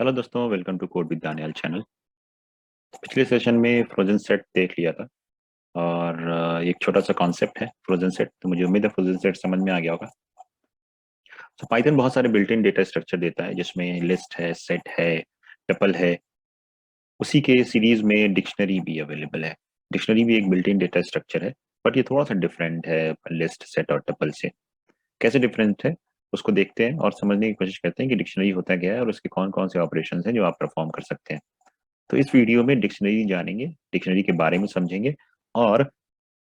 Hello दोस्तों, welcome to code with Daniyal channel. पिछले session में फ्रोजन सेट देख लिया था और एक छोटा सा कॉन्सेप्ट है फ्रोजन सेट। तो मुझे उम्मीद है फ्रोजन सेट समझ में आ गया होगा। तो पाइथन बहुत सारे बिल्ट इन डेटा स्ट्रक्चर देता है जिसमें लिस्ट है, सेट है, टपल है। उसी के सीरीज में डिक्शनरी भी अवेलेबल है। डिक्शनरी भी एक बिल्ट इन डेटा स्ट्रक्चर है, बट ये थोड़ा सा डिफरेंट है लिस्ट, सेट और टपल से। कैसे डिफरेंट है उसको देखते हैं और समझने की कोशिश करते हैं कि डिक्शनरी होता क्या है और उसके कौन कौन से ऑपरेशन हैं जो आप परफॉर्म कर सकते हैं। तो इस वीडियो में डिक्शनरी जानेंगे, डिक्शनरी के बारे में समझेंगे और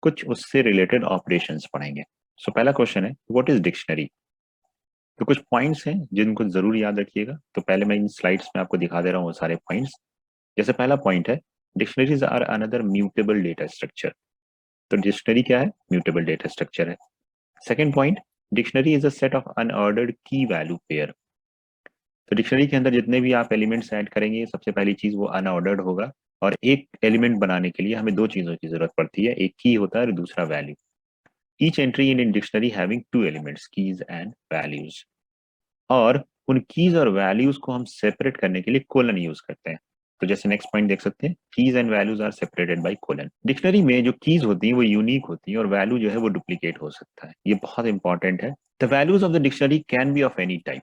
कुछ उससे रिलेटेड ऑपरेशंस पढ़ेंगे। सो पहला क्वेश्चन है, व्हाट इज डिक्शनरी। तो कुछ पॉइंट्स हैं जिनको जरूर याद रखिएगा। तो पहले मैं इन स्लाइड्स में आपको दिखा दे रहा हूँ वो सारे पॉइंट्स। जैसे पहला पॉइंट है, dictionaries are another mutable data structure. तो डिक्शनरी क्या है? म्यूटेबल डेटा स्ट्रक्चर है। Second point, dictionary is a set of unordered key value pair. तो डिक्शनरी के अंदर जितने भी आप एलिमेंट्स ऐड करेंगे, सबसे पहली चीज वो अनऑर्डर्ड होगा। और एक एलिमेंट बनाने के लिए हमें दो चीजों की जरूरत पड़ती है, एक की होता है और दूसरा value. Each entry in dictionary having two elements, keys and values. और उन कीज और वैल्यूज को हम सेपरेट करने के लिए कोलन यूज करते हैं। तो जैसे नेक्स्ट पॉइंट देख सकते हैं, keys and values are separated by colon. Dictionary में जो कीज होती हैं वो यूनिक होती हैं और वैल्यू जो है वो डुप्लीकेट हो सकता है। ये बहुत इंपॉर्टेंट है। The values of the dictionary can be of any type.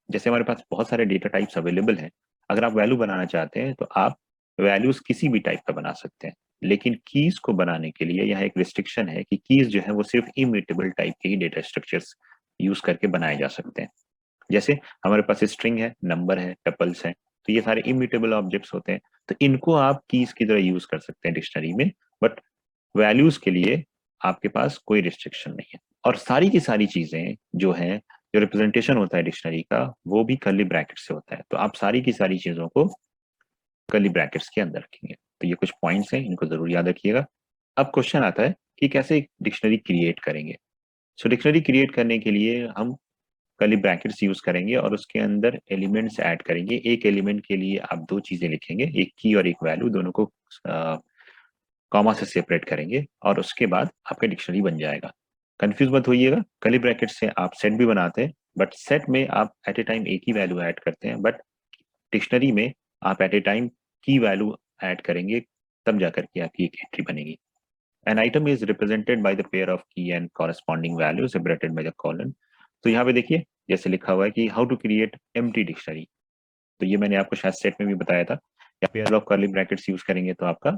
जैसे हमारे पास बहुत सारे डेटा टाइप्स अवेलेबल हैं। अगर आप वैल्यू बनाना चाहते हैं तो आप वैल्यूज किसी भी टाइप का बना सकते हैं। लेकिन कीज को बनाने के लिए यहाँ एक रिस्ट्रिक्शन है कि कीज जो है वो सिर्फ इम्यूटेबल टाइप के ही डेटा स्ट्रक्चर्स यूज करके बनाए जा सकते हैं। जैसे हमारे पास स्ट्रिंग है, नंबर है, टपल्स है, तो ये सारे इम्यूटेबल ऑब्जेक्ट्स होते हैं। तो इनको आप कीज की तरह यूज कर सकते हैं डिक्शनरी में। बट वैल्यूज के लिए आपके पास कोई रिस्ट्रिक्शन नहीं है। और सारी की सारी चीजें जो हैं, जो रिप्रेजेंटेशन होता है डिक्शनरी का, वो भी कर्ली ब्रैकेट से होता है। तो आप सारी की सारी चीजों को कर्ली ब्रैकेट्स के अंदर रखेंगे। तो ये कुछ पॉइंट्स हैं, इनको जरूर याद रखिएगा। अब क्वेश्चन आता है कि कैसे डिक्शनरी क्रिएट करेंगे। सो डिक्शनरी क्रिएट करने के लिए हम कर्ली ब्रैकेट्स यूज करेंगे और उसके अंदर एलिमेंट्स ऐड करेंगे। एक एलिमेंट के लिए आप दो चीजें लिखेंगे, एक की और एक वैल्यू, दोनों को कॉमा से सेपरेट करेंगे और उसके बाद आपका डिक्शनरी बन जाएगा। कंफ्यूज मत होइएगा, कर्ली ब्रैकेट से आप सेट भी बनाते हैं, बट सेट में आप एट ए टाइम एक ही वैल्यू ऐड करते हैं। बट डिक्शनरी में आप एट ए टाइम की वैल्यू ऐड करेंगे, तब जाकर के आपकी एक एंट्री बनेगी। An item is represented by the pair of key and corresponding value separated by the colon. तो यहाँ पे देखिए, जैसे लिखा हुआ है कि how to create empty dictionary. तो ये मैंने आपको शायद सेट में भी बताया था। या pair of curly brackets use करेंगे तो आपका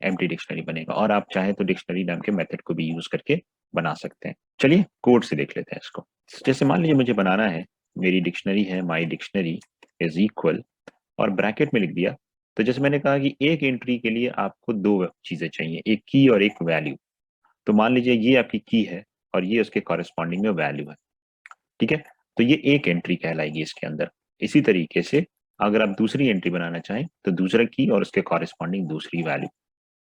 एम्प्टी डिक्शनरी बनेगा। और आप चाहे तो डिक्शनरी नाम के मेथड को भी यूज करके बना सकते हैं। चलिए कोड से देख लेते हैं इसको। जैसे मान लीजिए मुझे बनाना है, मेरी डिक्शनरी है माई डिक्शनरी इज इक्वल, और ब्रैकेट में लिख दिया। तो जैसे मैंने कहा कि एक एंट्री के लिए आपको दो चीजें चाहिए, एक की और एक वैल्यू। तो मान लीजिए ये आपकी की है और ये उसके कॉरेस्पॉन्डिंग में वैल्यू है। ठीक है, तो ये एक एंट्री कहलाएगी इसके अंदर। इसी तरीके से अगर आप दूसरी एंट्री बनाना चाहें तो दूसरा की और उसके कॉरेस्पॉन्डिंग दूसरी वैल्यू।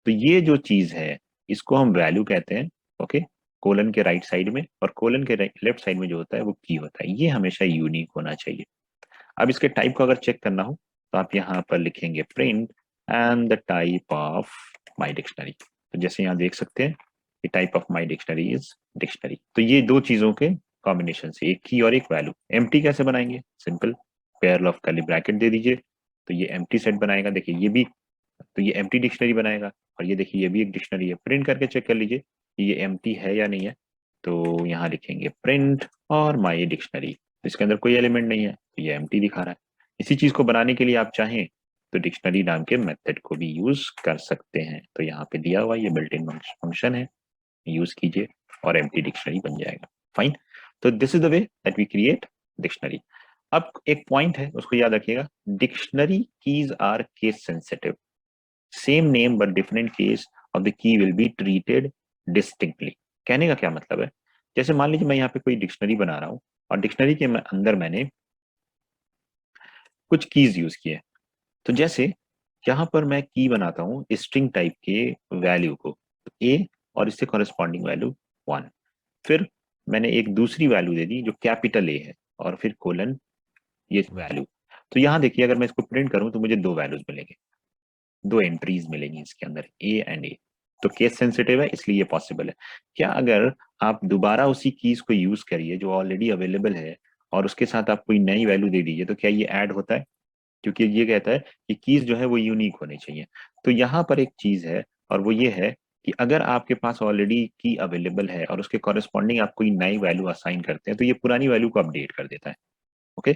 तो ये जो चीज है इसको हम वैल्यू कहते हैं। ओके, कोलन के राइट साइड में और कोलन के लेफ्ट साइड में जो होता है वो की होता है। ये हमेशा यूनिक होना चाहिए। अब इसके टाइप को अगर चेक करना हो तो आप यहाँ पर लिखेंगे print and the type of my dictionary. तो जैसे यहाँ देख सकते हैं कि type of my dictionary is dictionary. तो ये दो चीजों के कॉम्बिनेशन से, एक की और एक वैल्यू। एम्प्टी कैसे बनाएंगे? Simple, pair of curly bracket दे दीजिए तो ये एम्प्टी सेट बनाएगा। देखिए ये भी, तो ये एम्प्टी डिक्शनरी बनाएगा। और ये देखिए ये भी एक डिक्शनरी है। प्रिंट करके चेक कर लीजिए कि ये एम्प्टी है या नहीं है। तो यहाँ लिखेंगे प्रिंट और माई डिक्शनरी, तो इसके अंदर कोई एलिमेंट नहीं है तो ये एम्प्टी दिखा रहा है। इसी चीज को बनाने के लिए आप चाहें तो डिक्शनरी नाम के मेथड को भी यूज कर सकते हैं। तो यहाँ पे दिया हुआ ये बिल्ट इन फंक्शन है, यूज कीजिए और एम्प्टी डिक्शनरी बन जाएगा। फाइन। तो this is the way that we create dictionary. अब एक पॉइंट है उसको याद रखिएगा, dictionary keys are case sensitive. Same name but different case of the key will be treated distinctly. कहने का क्या मतलब है? जैसे मान लीजिए मैं यहाँ पे कोई डिक्शनरी बना रहा हूँ और डिक्शनरी के अंदर मैंने कुछ कीज यूज किए। तो जैसे यहाँ पर मैं की बनाता हूँ स्ट्रिंग टाइप के वैल्यू को, ए और इससे कॉरेस्पॉन्डिंग वैल्यू 1। फिर मैंने एक दूसरी वैल्यू दे दी जो कैपिटल ए है और फिर कोलन ये वैल्यू। तो यहाँ देखिए अगर मैं इसको प्रिंट करूँ तो मुझे दो वैल्यूज मिलेंगे, दो एंट्रीज मिलेंगी इसके अंदर, ए एंड ए। तो केस सेंसिटिव है इसलिए ये पॉसिबल है। क्या अगर आप दोबारा उसी कीज को यूज करिए जो ऑलरेडी अवेलेबल है और उसके साथ आप कोई नई वैल्यू दे दीजिए तो क्या ये ऐड होता है? क्योंकि ये कहता है कि कीज जो है वो यूनिक होनी चाहिए। तो यहाँ पर एक चीज है, और वो ये है कि अगर आपके पास ऑलरेडी की अवेलेबल है और उसके कॉरेस्पॉन्डिंग आप कोई नई वैल्यू असाइन करते हैं, तो ये पुरानी वैल्यू को अपडेट कर देता है। ओके,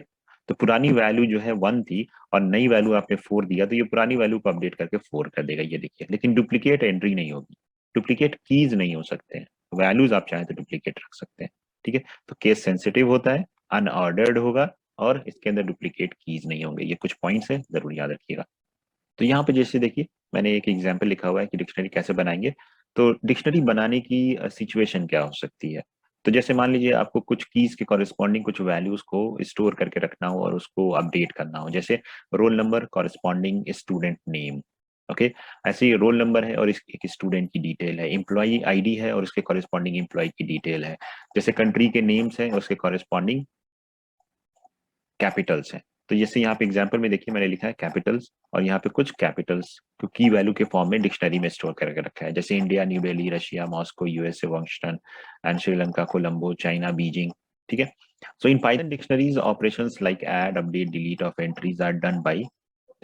तो पुरानी वैल्यू जो है 1 थी और नई वैल्यू आपने 4 दिया, तो ये पुरानी वैल्यू को अपडेट करके 4 कर देगा, ये देखिए। लेकिन डुप्लीकेट एंट्री नहीं होगी, डुप्लीकेट कीज नहीं हो सकते हैं। वैल्यूज आप चाहें तो डुप्लीकेट रख सकते हैं, ठीक है। तो केस सेंसिटिव होता है, अनऑर्डर्ड होगा, और इसके अंदर डुप्लीकेट कीज नहीं होंगे। ये कुछ पॉइंट्स है, जरूर याद रखिएगा। तो यहाँ पे जैसे देखिए, मैंने एक एग्जाम्पल लिखा हुआ है कि डिक्शनरी कैसे बनाएंगे। तो डिक्शनरी बनाने की सिचुएशन क्या हो सकती है। तो जैसे मान लीजिए आपको कुछ कीज के कॉरेस्पॉन्डिंग कुछ वैल्यूज को स्टोर करके रखना हो और उसको अपडेट करना हो, जैसे roll number corresponding student name. Okay, ऐसे ही रोल नंबर है और एक स्टूडेंट की डिटेल है, एम्प्लॉई आईडी है और उसके कॉरेस्पॉन्डिंग एम्प्लॉय की डिटेल है, जैसे कंट्री के नेम्स हैं और उसके कॉरेस्पॉन्डिंग कैपिटल्स हैं। तो जैसे यहाँ पे एग्जांपल में देखिए, मैंने लिखा है कैपिटल्स, और यहाँ पे कुछ कैपिटल्स को की वैल्यू के फॉर्म में डिक्शनरी में स्टोर करके रखा है, जैसे India New Delhi, Russia Moscow, USA Washington, and Sri Lanka Colombo, China Beijing, ठीक है। So in Python dictionaries operations like add, update, delete of entries are done by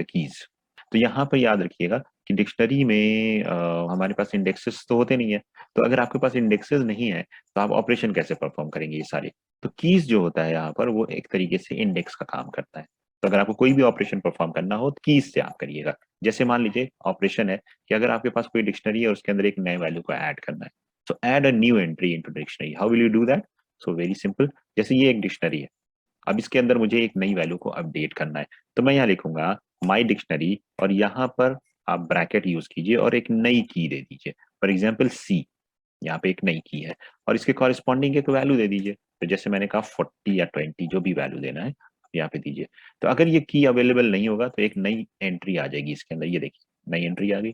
the keys. तो यहाँ पर याद रखिएगा कि डिक्शनरी में हमारे पास इंडेक्सेस तो होते नहीं है। तो अगर आपके पास इंडेक्सेस नहीं है, तो आप ऑपरेशन कैसे परफॉर्म करेंगे ये सारे। तो कीज जो होता है यहाँ पर, वो एक तरीके से इंडेक्स का काम करता है। तो अगर आपको कोई भी ऑपरेशन परफॉर्म करना हो तो कीज से आप करिएगा। जैसे मान लीजिए ऑपरेशन है कि अगर आपके पास कोई डिक्शनरी है और उसके अंदर एक नए वैल्यू को ऐड करना है, तो add a new entry into dictionary, how will you do that. So very simple. जैसे ये एक डिक्शनरी है, अब इसके अंदर मुझे एक नई वैल्यू को अपडेट करना है, तो मैं यहाँ लिखूंगा माई डिक्शनरी, और यहाँ पर आप ब्रैकेट यूज कीजिए और एक नई की दे दीजिए, फॉर एग्जाम्पल सी। यहाँ पे एक नई की है और इसके कॉरेस्पॉन्डिंग एक वैल्यू दे दीजिए। तो जैसे मैंने कहा 40 या 20, जो भी वैल्यू देना है यहाँ पे दीजिए। तो अगर ये की अवेलेबल नहीं होगा तो एक नई एंट्री आ जाएगी इसके अंदर, ये देखिए नई एंट्री आ गई।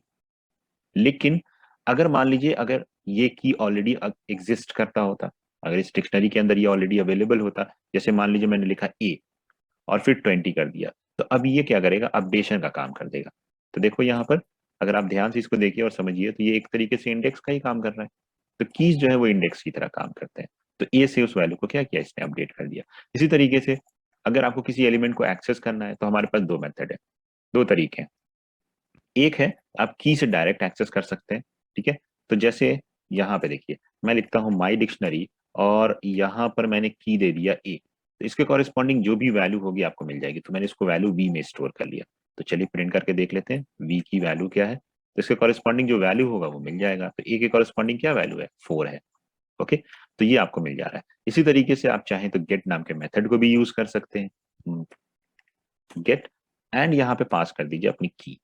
लेकिन अगर मान लीजिए अगर ये की ऑलरेडी एग्जिस्ट करता होता, अगर इस डिक्शनरी के अंदर ये ऑलरेडी अवेलेबल होता, जैसे मान लीजिए मैंने लिखा ए और फिर 20 कर दिया, तो अब ये क्या करेगा, अपडेशन का काम कर देगा। तो देखो यहाँ पर, अगर आप ध्यान से इसको देखिए और समझिए, तो ये एक तरीके से इंडेक्स का ही काम कर रहा है। तो कीज जो है वो इंडेक्स की तरह काम करते हैं। तो ए से उस वैल्यू को क्या किया, इसने अपडेट कर दिया। इसी तरीके से अगर आपको किसी एलिमेंट को एक्सेस करना है, तो हमारे पास दो मेथड है, दो तरीके हैं। एक है आप की से डायरेक्ट एक्सेस कर सकते हैं, ठीक है। तो जैसे यहाँ पे देखिए, मैं लिखता हूँ माई डिक्शनरी और यहाँ पर मैंने की दे दिया ए, तो इसके कॉरेस्पॉन्डिंग जो भी वैल्यू होगी आपको मिल जाएगी। तो मैंने इसको वैल्यू वी में स्टोर कर लिया। तो चलिए प्रिंट करके देख लेते हैं वी की वैल्यू क्या है। तो इसके कॉरेस्पॉन्डिंग जो वैल्यू होगा वो मिल जाएगा। तो ए के कॉरेस्पॉन्डिंग क्या वैल्यू है, 4 है। ओके, तो ये आपको मिल जा रहा है। इसी तरीके से आप चाहें तो गेट नाम के मेथड को भी यूज कर सकते हैं। गेट एंड यहाँ पे पास कर दीजिए अपनी की,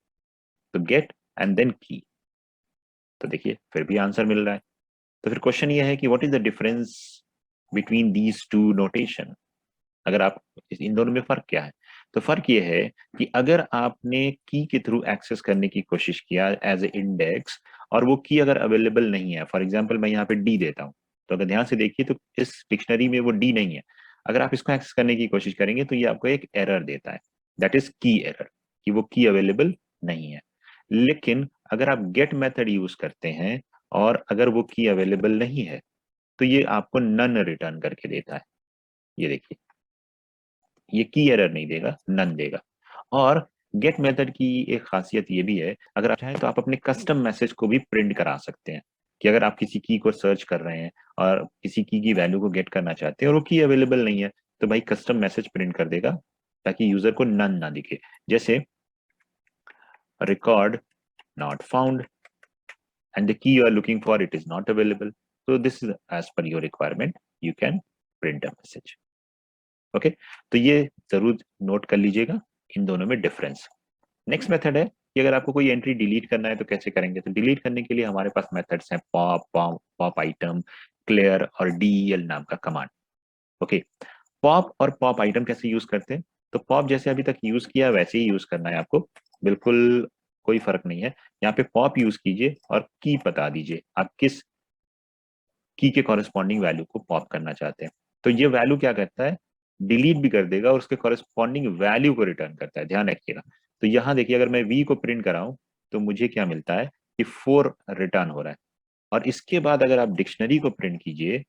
तो गेट एंड देन की। तो देखिए फिर भी आंसर मिल रहा है। तो फिर क्वेश्चन ये है कि what is the difference between these two notation. अगर आप इन दोनों में फर्क क्या है, तो फर्क ये है कि अगर आपने की के थ्रू एक्सेस करने की कोशिश किया एज ए इंडेक्स, और वो की अगर अवेलेबल नहीं है, फॉर एग्जांपल मैं यहाँ पे डी देता हूँ, तो अगर ध्यान से देखिए तो इस डिक्शनरी में वो डी नहीं है। अगर आप इसको एक्सेस करने की कोशिश करेंगे तो ये आपको एक एरर देता है, दैट इज की एरर, कि वो की अवेलेबल नहीं है। लेकिन अगर आप गेट मेथड यूज करते हैं और अगर वो की अवेलेबल नहीं है, तो ये आपको नन रिटर्न करके देता है। ये देखिए, ये की एरर नहीं देगा, नन देगा। और गेट मेथड की एक खासियत ये भी है, अगर आप चाहें तो आप अपने कस्टम मैसेज को भी प्रिंट करा सकते हैं, कि अगर आप किसी की को सर्च कर रहे हैं और किसी की वैल्यू को गेट करना चाहते हैं और वो की अवेलेबल नहीं है, तो भाई कस्टम मैसेज प्रिंट कर देगा ताकि यूजर को नन ना दिखे। जैसे record not found and the key you are looking for, it is not available. So this is as per your requirement, you can print a message. Okay, तो ये जरूर नोट कर लीजिएगा इन दोनों में डिफरेंस। नेक्स्ट मेथड है कि अगर आपको कोई एंट्री डिलीट करना है तो कैसे करेंगे। तो डिलीट करने के लिए हमारे पास मेथड्स हैं पॉप, पॉप आइटम, क्लियर और डीईएल नाम का कमांड। ओके, पॉप और पॉप आइटम कैसे यूज करते हैं। तो पॉप जैसे अभी तक यूज किया वैसे ही यूज करना है आपको, बिल्कुल कोई फर्क नहीं है। यहाँ पे पॉप यूज कीजिए और की बता दीजिए आप किस की के कॉरेस्पॉन्डिंग वैल्यू को पॉप करना चाहते हैं। तो ये वैल्यू क्या करता है, डिलीट भी कर देगा और उसके कॉरेस्पॉन्डिंग वैल्यू को रिटर्न करता है, ध्यान रखिएगा। तो यहाँ देखिए, अगर मैं वी को प्रिंट कराऊं तो मुझे क्या मिलता है कि 4 रिटर्न हो रहा है। और इसके बाद अगर आप डिक्शनरी को प्रिंट कीजिए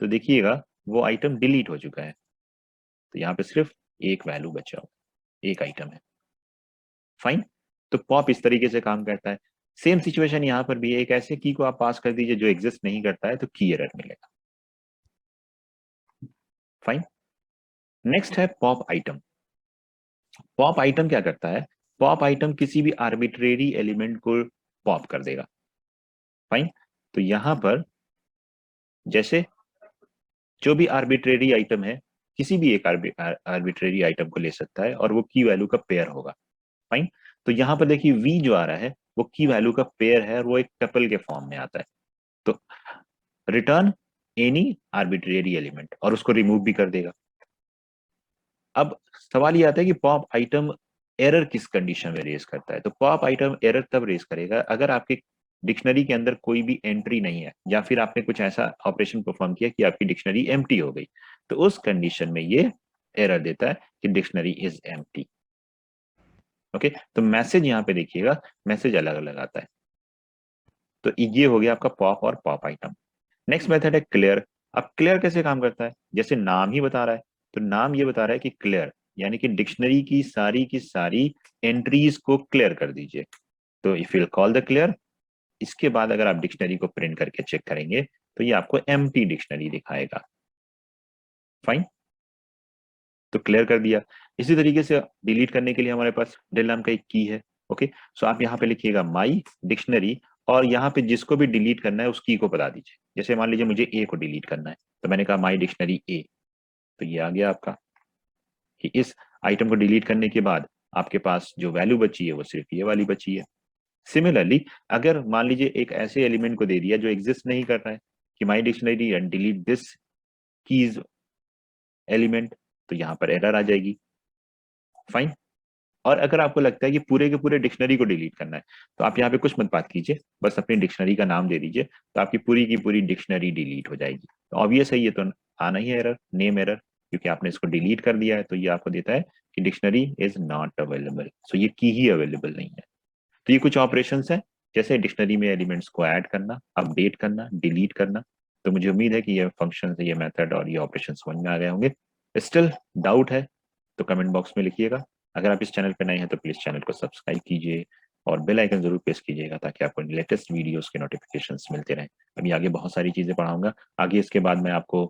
तो देखिएगा वो आइटम डिलीट हो चुका है। तो यहाँ पे सिर्फ एक वैल्यू बचा हो, एक आइटम है। फाइन। तो पॉप इस तरीके से काम करता है। सेम सिचुएशन यहां पर भी है, एक ऐसे की को आप पास कर दीजिए जो एग्जिस्ट नहीं करता है, तो की एरर मिलेगा। फाइन। नेक्स्ट है पॉप आइटम। पॉप आइटम क्या करता है? पॉप आइटम किसी भी आर्बिट्रेरी एलिमेंट को पॉप कर देगा। फाइन। तो यहां पर जैसे जो भी आर्बिट्रेरी आइटम है, किसी भी एक आर्बिट्रेरी आइटम को ले सकता है और वो की वैल्यू का पेयर होगा। फाइन। तो यहां पर देखिए वी जो आ रहा है वो की वैल्यू का पेयर है और वो एक टपल के फॉर्म में आता है। तो रिटर्न एनी आर्बिट्रेरी एलिमेंट और उसको रिमूव भी कर देगा। अब सवाल ये आता है कि पॉप आइटम एरर किस कंडीशन में रेज करता है? तो पॉप आइटम एरर तब रेज करेगा अगर आपके डिक्शनरी के अंदर कोई भी एंट्री नहीं है, या फिर आपने कुछ ऐसा ऑपरेशन परफॉर्म किया कि आपकी डिक्शनरी एम्प्टी हो गई। तो उस कंडीशन में ये एरर देता है कि डिक्शनरी इज एम्प्टी। ओके, तो मैसेज यहाँ पे देखिएगा, मैसेज अलग अलग आता है। तो ये हो गया आपका पॉप और पॉप आइटम। नेक्स्ट मेथड है क्लियर। अब क्लियर कैसे काम करता है? जैसे नाम ही बता रहा है, तो नाम ये बता रहा है कि क्लियर, यानी कि डिक्शनरी की सारी एंट्रीज को क्लियर कर दीजिए। तो if you call the clear, इसके बाद अगर आप डिक्शनरी को प्रिंट करके चेक करेंगे तो ये आपको एम्प्टी डिक्शनरी दिखाएगा। फाइन। तो क्लियर कर दिया। इसी तरीके से डिलीट करने के लिए हमारे पास डेल नाम का एक की है। ओके, सो आप यहाँ पे लिखिएगा माई डिक्शनरी, और यहाँ पे जिसको भी डिलीट करना है उस की को बता दीजिए। जैसे मान लीजिए मुझे ए को डिलीट करना है, तो मैंने कहा माई डिक्शनरी ए, तो ये आ गया आपका कि इस आइटम को डिलीट करने के बाद आपके पास जो वैल्यू बची है वो सिर्फ ये वाली बची है। सिमिलरली अगर मान लीजिए एक ऐसे एलिमेंट को दे दिया जो एग्जिस्ट नहीं कर रहा है कि my dictionary and delete this keys element, तो यहाँ पर एरर आ जाएगी। फाइन। और अगर आपको लगता है कि पूरे के पूरे डिक्शनरी को डिलीट करना है, तो आप यहाँ पे कुछ मत बात कीजिए, बस अपनी डिक्शनरी का नाम दे दीजिए, तो आपकी पूरी की पूरी डिक्शनरी डिलीट हो जाएगी। तो ऑब्वियस है ये तो आना ही है एरर, नेम एरर, क्योंकि आपने इसको डिलीट कर दिया है। तो ये आपको देता है कि डिक्शनरी इज नॉट अवेलेबल, सो ये की ही अवेलेबल नहीं है। तो ये कुछ ऑपरेशन है, जैसे डिक्शनरी में एलिमेंट्स को ऐड करना, अपडेट करना, डिलीट करना। तो मुझे उम्मीद है कि ये फंक्शन, ये मेथड और ये ऑपरेशन समझ में आ गए होंगे। स्टिल डाउट है तो कमेंट बॉक्स में लिखिएगा। अगर आप इस चैनल पर नए हैं तो प्लीज चैनल को सब्सक्राइब कीजिए और बेल आइकन जरूर प्रेस कीजिएगा, ताकि आपको लेटेस्ट वीडियोस के नोटिफिकेशंस मिलते रहें। अभी आगे बहुत सारी चीजें पढ़ाऊंगा आगे, इसके बाद मैं आपको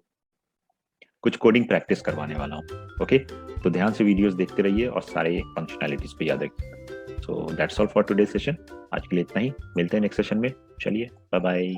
कुछ कोडिंग प्रैक्टिस करवाने वाला हूँ। ओके, तो ध्यान से वीडियोस देखते रहिए और सारे फंक्शनैलिटीज पे याद रखिए। So that's all for today session. आज के लिए इतना ही, मिलते हैं नेक्स्ट सेशन में। चलिए, बाय बाय।